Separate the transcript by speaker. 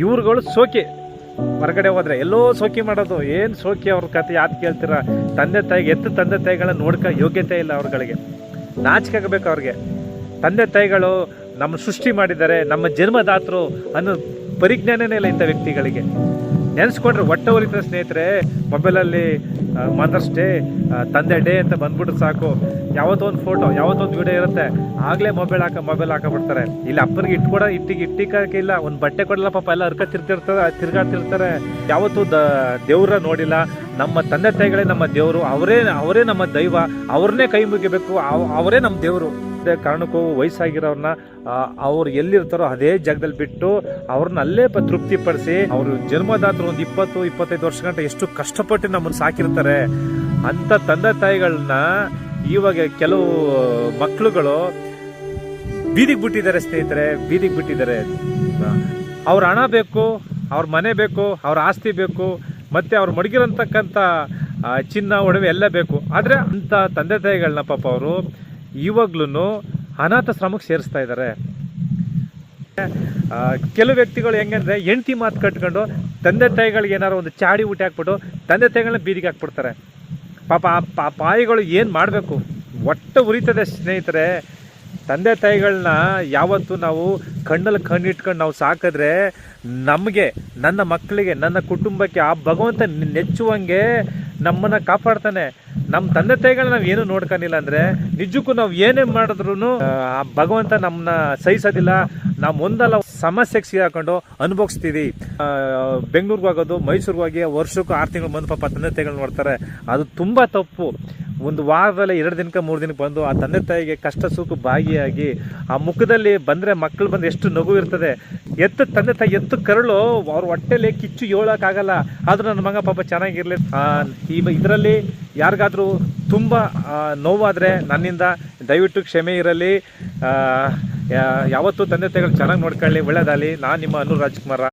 Speaker 1: ಇವ್ರುಗಳು ಸೋಕಿ ಹೊರಗಡೆ ಹೋದ್ರೆ ಎಲ್ಲೋ ಸೋಕಿ ಮಾಡೋದು. ಏನು ಸೋಕಿ ಅವ್ರ ಕತೆ ಯಾಕೆ ಕೇಳ್ತೀರ? ತಂದೆ ತಾಯಿಗಳನ್ನ ನೋಡ್ಕೊ ಯೋಗ್ಯತೆ ಇಲ್ಲ ಅವ್ರಗಳಿಗೆ, ನಾಚಿಕಾಗಬೇಕು ಅವ್ರಿಗೆ. ತಂದೆ ತಾಯಿಗಳು ನಮ್ಮ ಸೃಷ್ಟಿ ಮಾಡಿದ್ದಾರೆ, ನಮ್ಮ ಜನ್ಮದಾತರು ಅನ್ನೋ ಪರಿಜ್ಞಾನನೇ ಇಲ್ಲ ಇಂಥ ವ್ಯಕ್ತಿಗಳಿಗೆ. ನೆನೆಸ್ಕೊಂಡ್ರೆ ಹೊಟ್ಟೆ ಉರಿತಾರೆ ಸ್ನೇಹಿತರೆ. ಮೊಬೈಲಲ್ಲಿ ಮದರ್ಸ್ ಡೇ, ತಂದೆ ಡೇ ಅಂತ ಬಂದ್ಬಿಟ್ರೆ ಸಾಕು, ಯಾವತ್ತೋ ಒಂದು ಫೋಟೋ, ಯಾವತ್ತೋ ಒಂದು ವಿಡಿಯೋ ಇರುತ್ತೆ, ಆಗಲೇ ಮೊಬೈಲ್ ಹಾಕಬಿಡ್ತಾರೆ. ಇಲ್ಲಿ ಅಪ್ಪನಿಗೆ ಇಟ್ಟಿಕ್ಕಾಕಿಲ್ಲ, ಒಂದು ಬಟ್ಟೆ ಕೊಡಲ್ಲ ಪಾಪ, ಎಲ್ಲ ತಿರ್ಗಾಡ್ತಿರ್ತಾರೆ. ಯಾವತ್ತೂ ದೇವ್ರ ನೋಡಿಲ್ಲ. ನಮ್ಮ ತಂದೆ ತಾಯಿಗಳೇ ನಮ್ಮ ದೇವರು, ಅವರೇ ನಮ್ಮ ದೈವ, ಅವ್ರನ್ನೇ ಕೈ ಮುಗಿಬೇಕು, ಅವರೇ ನಮ್ಮ ದೇವರು. ಕಾರಣಕ್ಕೂ ವಯಸ್ಸಾಗಿರೋರ್ನ ಅವ್ರು ಎಲ್ಲಿರ್ತಾರೋ ಅದೇ ಜಾಗದಲ್ಲಿ ಬಿಟ್ಟು ಅವ್ರನ್ನ ಅಲ್ಲೇ ತೃಪ್ತಿಪಡಿಸಿ, ಅವರು ಜನ್ಮದಾತರು ಒಂದು 20-25 ವರ್ಷ ಗಂಟೆ ಎಷ್ಟು ಕಷ್ಟಪಟ್ಟು ನಮ್ಮನ್ನು ಸಾಕಿರ್ತಾರೆ. ಅಂಥ ತಂದೆ ತಾಯಿಗಳನ್ನ ಇವಾಗ ಕೆಲವು ಮಕ್ಕಳುಗಳು ಬೀದಿಗೆ ಬಿಟ್ಟಿದ್ದಾರೆ ಸ್ನೇಹಿತರೆ, ಬೀದಿಗೆ ಬಿಟ್ಟಿದ್ದಾರೆ. ಅವ್ರ ಹಣ ಬೇಕು, ಅವ್ರ ಮನೆ ಬೇಕು, ಅವ್ರ ಆಸ್ತಿ ಬೇಕು, ಮತ್ತು ಅವ್ರು ಮಡಗಿರೋಂತಕ್ಕಂಥ ಚಿನ್ನ ಒಡವೆ ಎಲ್ಲ ಬೇಕು. ಆದರೆ ಅಂಥ ತಂದೆ ತಾಯಿಗಳನ್ನ ಪಾಪ ಅವರು ಇವಾಗ್ಲೂ ಅನಾಥಾಶ್ರಮಕ್ಕೆ ಸೇರಿಸ್ತಾ ಇದ್ದಾರೆ. ಕೆಲವು ವ್ಯಕ್ತಿಗಳು ಹೆಂಗಂದ್ರೆ ಹೆಂಡತಿ ಮಾತು ಕಟ್ಕೊಂಡು ತಂದೆ ತಾಯಿಗಳಿಗೆ ಏನಾರು ಒಂದು ಚಾಡಿ ಊಟ ಹಾಕ್ಬಿಟ್ಟು ತಂದೆ ತಾಯಿಗಳನ್ನ ಬೀದಿಗೆ ಹಾಕ್ಬಿಡ್ತಾರೆ. ಪಾಪ ಆ ಪಾಯಿಗಳು ಏನು ಮಾಡಬೇಕು? ಹೊಟ್ಟೆ ಉರಿತದೆ ಸ್ನೇಹಿತರೆ. ತಂದೆ ತಾಯಿಗಳನ್ನ ಯಾವತ್ತೂ ನಾವು ಕಣ್ಣಲ್ಲಿ ಕಣ್ಣಿಟ್ಕೊಂಡು ನಾವು ಸಾಕಿದ್ರೆ ನಮಗೆ, ನನ್ನ ಮಕ್ಕಳಿಗೆ, ನನ್ನ ಕುಟುಂಬಕ್ಕೆ ಆ ಭಗವಂತ ನೆಚ್ಚುವಂಗೆ ನಮ್ಮನ್ನು ಕಾಪಾಡ್ತಾನೆ. ನಮ್ಮ ತಂದೆ ತಾಯಿಗಳನ್ನ ನಾವು ಏನೂ ನೋಡ್ಕೊಂಡಿಲ್ಲ ಅಂದರೆ ನಿಜಕ್ಕೂ ನಾವು ಏನೇ ಮಾಡಿದ್ರು ಆ ಭಗವಂತ ನಮ್ಮನ್ನ ಸಹಿಸೋದಿಲ್ಲ. ನಾವು ಒಂದಲ್ಲ ಸಮಸ್ಯೆಗೆ ಸಿಗಾಕೊಂಡು ಅನುಭವಿಸ್ತೀವಿ. ಬೆಂಗಳೂರಿಗೆ ಹೋಗೋದು, ಮೈಸೂರಿಗೆ ಹೋಗಿ ವರ್ಷಕ್ಕೂ 6 ತಿಂಗಳು ಬಂದು ಪಾಪ ತಂದೆ ತಾಯಿಗಳು ನೋಡ್ತಾರೆ. ಅದು ತುಂಬ ತಪ್ಪು. ಒಂದು ವಾರದಲ್ಲಿ 2 ದಿನಕ್ಕೆ 3 ದಿನಕ್ಕೆ ಬಂದು ಆ ತಂದೆ ತಾಯಿಗೆ ಕಷ್ಟ ಸುಖ ಭಾಗಿಯಾಗಿ ಆ ಮುಖದಲ್ಲಿ ಬಂದರೆ, ಮಕ್ಕಳು ಬಂದು ಎಷ್ಟು ನಗು ಇರ್ತದೆ. ತಂದೆ ತಾಯಿ ಕರಳು ಅವ್ರ ಹೊಟ್ಟೆಲಿ ಕಿಚ್ಚು ಹೇಳೋಕ್ಕಾಗಲ್ಲ. ಆದರೂ ನನ್ನ ಮಗ ಪಾಪ ಚೆನ್ನಾಗಿರಲಿ. ಇದರಲ್ಲಿ ಯಾರಿಗಾದರೂ ತುಂಬ ನೋವಾದರೆ ನನ್ನಿಂದ ದಯವಿಟ್ಟು ಕ್ಷಮೆ ಇರಲಿ. ಯಾವತ್ತೂ ತಂದೆ ತಾಯಿಗಳು ಚೆನ್ನಾಗಿ ನೋಡ್ಕೊಳ್ಳಿ, ಒಳ್ಳೆಯದಾಗಲಿ. ನಾನು ನಿಮ್ಮ ಅನೂರ್ ರಾಜ್ಕುಮಾರ.